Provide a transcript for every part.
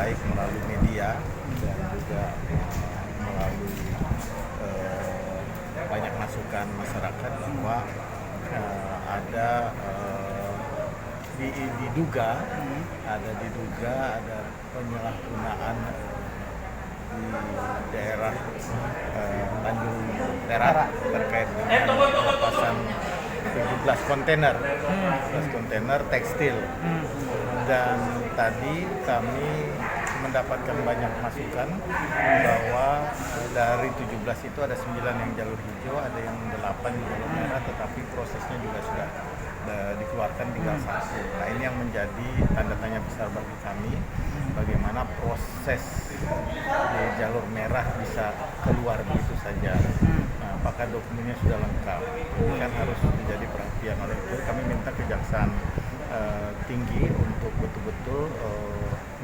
baik melalui media dan juga melalui banyak masukan masyarakat bahwa ada diduga ada penyalahgunaan di daerah Tanjung Perak terkait dengan pelepasan 17 kontainer tekstil. Dan tadi kami mendapatkan banyak masukan bahwa dari 17 itu ada 9 yang jalur hijau, ada yang 8 di jalur merah, tetapi prosesnya juga sudah dikeluarkan tinggal 1. Nah, ini yang menjadi tanda tanya besar bagi kami, bagaimana proses di jalur merah bisa keluar begitu saja. Nah, apakah dokumennya sudah lengkap? Ini kan harus menjadi perhatian. Oleh itu kami minta Kejaksaan Tinggi untuk betul-betul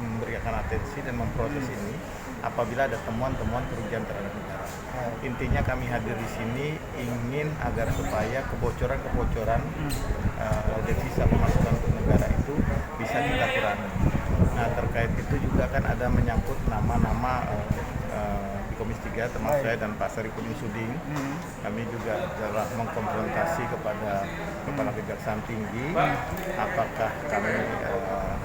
memberikan atensi dan memproses ini apabila ada temuan-temuan kerugian terhadap negara. Intinya kami hadir di sini ingin agar supaya kebocoran devisa pemasukan untuk negara itu bisa kita kurangi. Nah, terkait itu juga kan ada menyangkut nama-nama di Komisi 3 termasuk saya dan Pak Sarifudin Suding. Kami juga telah mengkonfrontasi kepada Kepala Kejaksaan Tinggi, apakah kami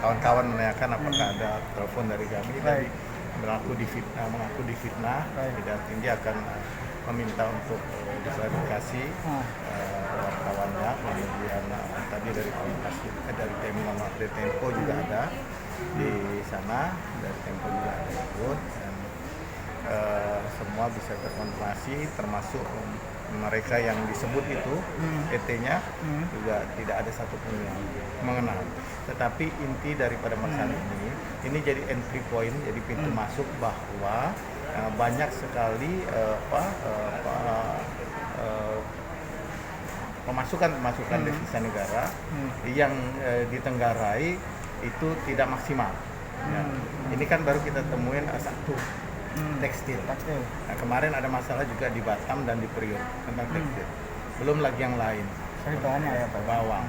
kawan-kawan menanyakan apakah ada telepon dari kami dari mengaku difitnah. Kejaksaan Tinggi akan meminta untuk diklarifikasi kawannya. Kemudian tadi dari komunikasi dari Tempo juga ada di sana, dari Tempo juga ada ikut, dan semua bisa terkonfirmasi, termasuk mereka yang disebut itu PT-nya juga tidak ada satupun yang mengenal. Tetapi inti daripada masalah ini jadi entry point, jadi pintu masuk bahwa banyak sekali pemasukan devisa negara yang ditenggarai itu tidak maksimal. Ini kan baru kita temuin satu tekstil. Nah, kemarin ada masalah juga di Batam dan di Priok tentang tekstil. Belum lagi yang lain. Banyak ya Pak. Bawang,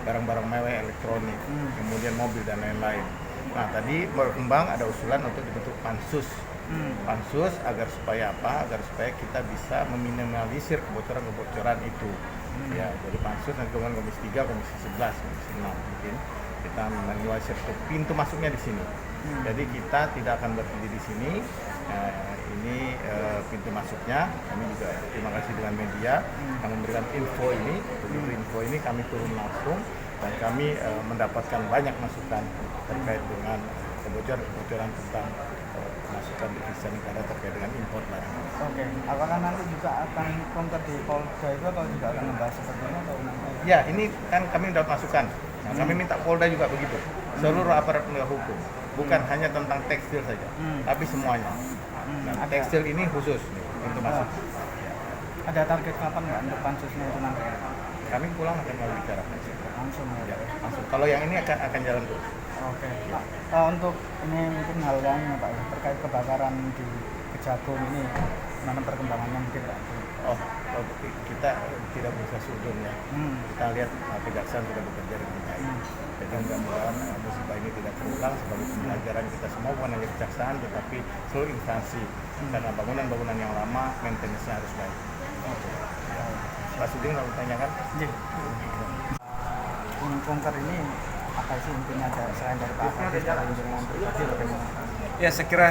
barang-barang mewah elektronik, kemudian mobil dan lain-lain. Nah, tadi berkembang ada usulan untuk dibentuk pansus. Pansus agar supaya apa? Agar supaya kita bisa meminimalisir kebocoran-kebocoran itu. Ya, jadi pansus nanti kemudian Komisi 3, Komisi 11, Komisi 6 mungkin kita meminimalisir pintu masuknya di sini. Jadi kita tidak akan berhenti di sini. Ini pintu masuknya. Kami juga terima kasih dengan media yang memberikan info ini. Begitu info ini kami turun langsung dan kami mendapatkan banyak masukan terkait dengan kebocoran tentang masukan devisa negara terkait dengan impor barang. Oke, apakah nanti juga akan kontak di Polda itu atau juga akan membahas seperti itu atau nanti? Ya, ini kan kami dapat masukan. Nah, kami minta Polda juga begitu. Seluruh aparat penegak hukum, bukan hanya tentang tekstil saja, tapi semuanya. Nah, tekstil ini khusus untuk masuk. Ada target kapan nggak untuk pansusnya itu nanti? Kami pulang akan membicarakan Langsung ya. langsung. Kalau yang ini akan jalan terus. Oke. Untuk ini mungkin hal lainnya Pak, terkait kebakaran di Kejagung ini, mana perkembangannya mungkin Pak? Kita tidak bisa sudun ya. Kita lihat Kejaksaan sudah bekerja dengan baik. Jadi mudah-mudahan musibah ini tidak terulang sebagai pembelajaran kita semua, bukan hanya Kejaksaan tetapi seluruh instansi. Karena bangunan-bangunan yang lama maintenance-nya harus baik. Pak Suding mau tanyakan? Iya. Bongkar ini apa sih intinya selain dari Pak Hafiz dari lingkungan pribadi bagaimana? Ya, saya kira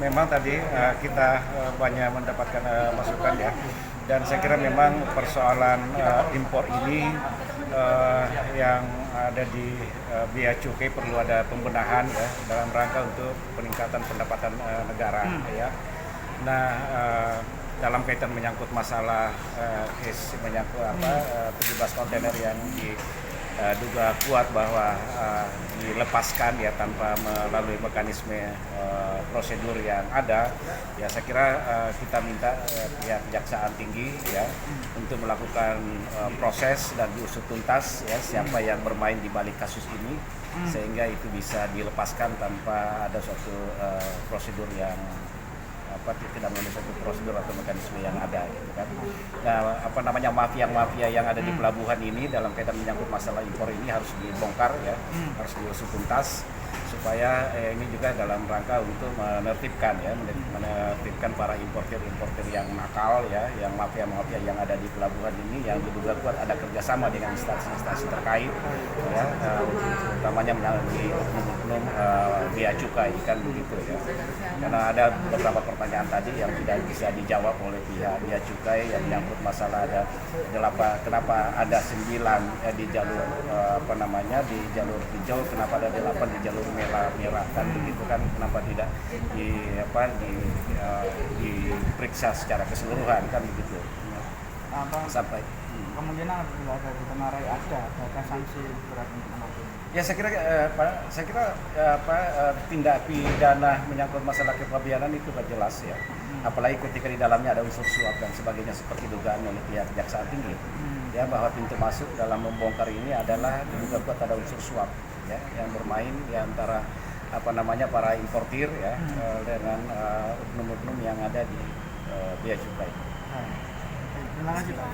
memang tadi kita banyak mendapatkan masukan ya, dan saya kira memang persoalan impor ini yang ada di bea cukai perlu ada pembenahan ya dalam rangka untuk peningkatan pendapatan negara ya. Nah, dalam kaitan menyangkut masalah case menyangkut 17 kontainer yang diduga kuat bahwa dilepaskan ya tanpa melalui mekanisme prosedur yang ada, ya saya kira kita minta pihak Kejaksaan Tinggi ya untuk melakukan proses dan diusut tuntas ya siapa yang bermain di balik kasus ini sehingga itu bisa dilepaskan tanpa ada suatu prosedur yang tidak memenuhi satu prosedur atau mekanisme yang ada gitu kan. Nah, mafia yang ada di pelabuhan ini dalam kaitan menyangkut masalah impor ini harus dibongkar ya, harus diusut tuntas supaya ini juga dalam rangka untuk menertibkan ya, menertibkan para importer yang nakal ya, yang mafia-mafia yang ada di pelabuhan ini yang diduga kuat ada kerjasama dengan instansi-instansi terkait ya, utamanya melalui oknum-oknum bea cukai kan begitu ya. Karena ada beberapa pertanyaan tadi yang tidak bisa dijawab oleh pihak bea cukai yang menyangkut masalah ada kenapa ada 9 di jalur di jalur hijau, kenapa ada 8 di jalur merah kan begitu kan, kenapa tidak diperiksa secara keseluruhan kan begitu sampai kemungkinan apabila ada ditengarai ada sanksi berat untuk mengatur. Ya saya kira tindak pidana menyangkut masalah kepabianan itu sudah jelas ya. Apalagi ketika di dalamnya ada unsur suap dan sebagainya seperti dugaan oleh pihak Kejaksaan Tinggi. Ya, bahwa pintu masuk dalam membongkar ini adalah diduga kuat ada unsur suap ya yang bermain di antara para importir ya dengan oknum-oknum yang ada di bea cukai. Terima kasih Pak.